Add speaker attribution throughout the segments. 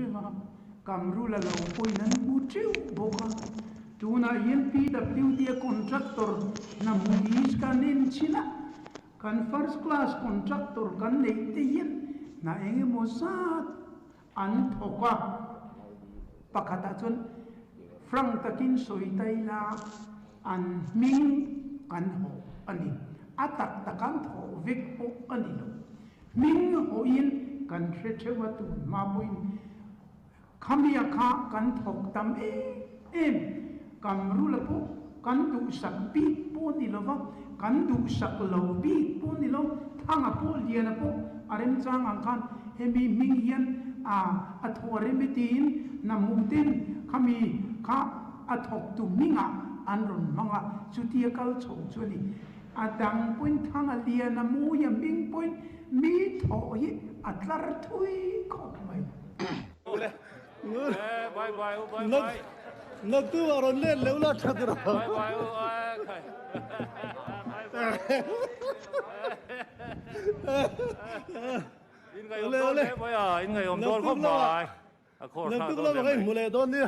Speaker 1: chiwa Kamrula Chhangte nan mu chiu boka tuna hian PWD contractor na muis kanin china kan first class contractor kan nei te hian na enge mosat an thoka pakata chun frang takin soitai la an ming kan ho ani atak takan tho vik po anilo ming ho in kan threchewa tu ma poin khamia kha kan thok tam em Kamrula po kan du sak bi po ni lova kan du sak lo bi po ni lo thanga po liana po arem chang ang khan hemi ming hian a thore mitin na mutin khami kha athok tu minga anron manga chutia kal chho chuni adang point thanga liana mu ya ming point mi tho hi atlar thui khok mai
Speaker 2: bye nag tu aron le leula thadra
Speaker 3: in ngày hôm đó đấy bây giờ in ngày hôm đó không phải
Speaker 2: nag tu la kai mule don ni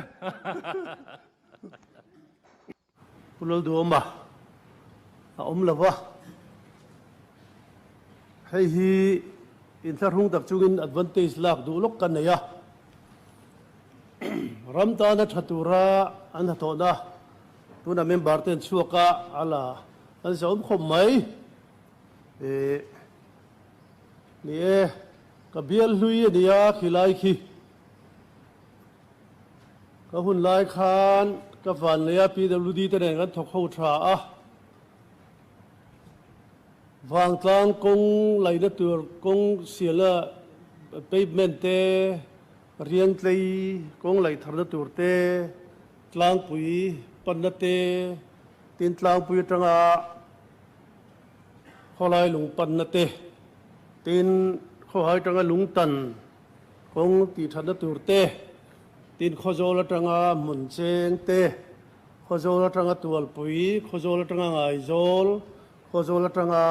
Speaker 2: pulol do ma lawa hei hi Inthlan hung tak chungin advantage lak duhloh kan naia ramta na thatura an hathona tuna member ten chuaka ala an som khom mai ni ka bial hlui ania khilai khi ka hun lai khan ka van leya PWD te nen kan thok ho tha a vang tlang kong lai na tur kong siala pavement te riang tlei kong lai tharna turte tlang pui pannate tin tlang pui tanga kholai lung pannate tin khoi tanga lung tan kong ti tharna turte tin khojol tanga muncheng te khojol tanga tual pui khojol tanga ngai zol khojol tanga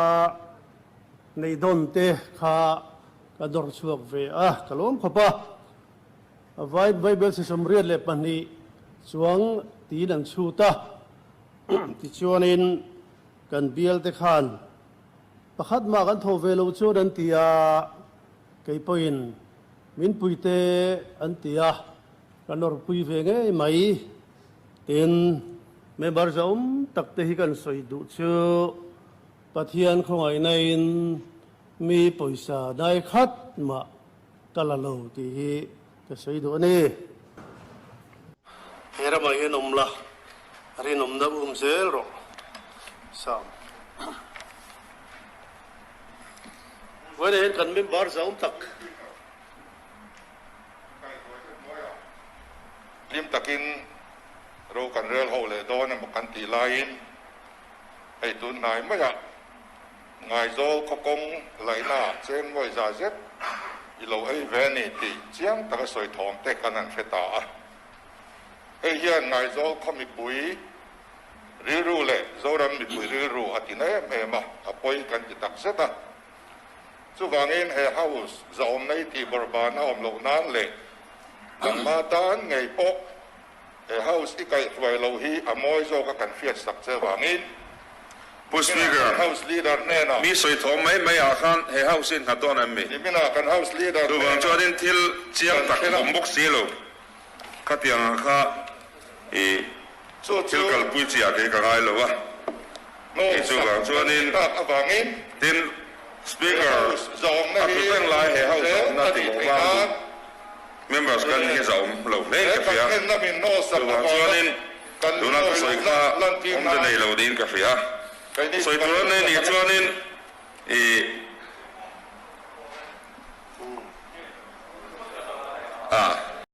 Speaker 2: nei don te kha ka dor chuak ve a kalom khopa vai Bible se somriat le pani chuang ti dan chu ta ti chuanin kan bial te khan pakhat ma kan tho velo chu dan tia kei poin min pui te an tia kanor pui ve nge mai tin member zom tak te hi kan soi du chu pathian khongai nain mi poisa dai khat ma kalalo ti hi ka sei do ni hera ma he nomla ari nomda zel ro sam wale hen kan member zaum tak
Speaker 4: lim takin ro kan rel ho le do na kan ti lain ai tun nai ma ya ngai zo ko kong lai na chen moi za zet eilo ai ve ni ti chiang ta ka soi thom te kan an feta a ai hian ngai zo ko Mipui ri ru le zo ram Mipui ri ru atina me ma apoi kan ti tak seta chu wangin he house zom nei ti borban om lo nan le kan ma tan ngai pok he house ikai twai lo hi amoi zo ka kan fiat sak che wangin
Speaker 5: Speaker,
Speaker 4: house leader nena
Speaker 5: mi soi thom mai akhan he house in haton am mi
Speaker 4: mina kan house leader
Speaker 5: tu wang chuan thil chiang tak bombok silo khatiang kha e thil kal pui chia ke ka ngai lo wa
Speaker 4: no
Speaker 5: chu wang chuan in
Speaker 4: awangin
Speaker 5: tin speaker
Speaker 4: zong na hi
Speaker 5: teng lai he house na ti wa members kan hi zom lo ne ka fia
Speaker 4: na min no sa
Speaker 5: wang chuan in tu na soi kha om de nei lo din ka fia soi chuan ne ni chuan in e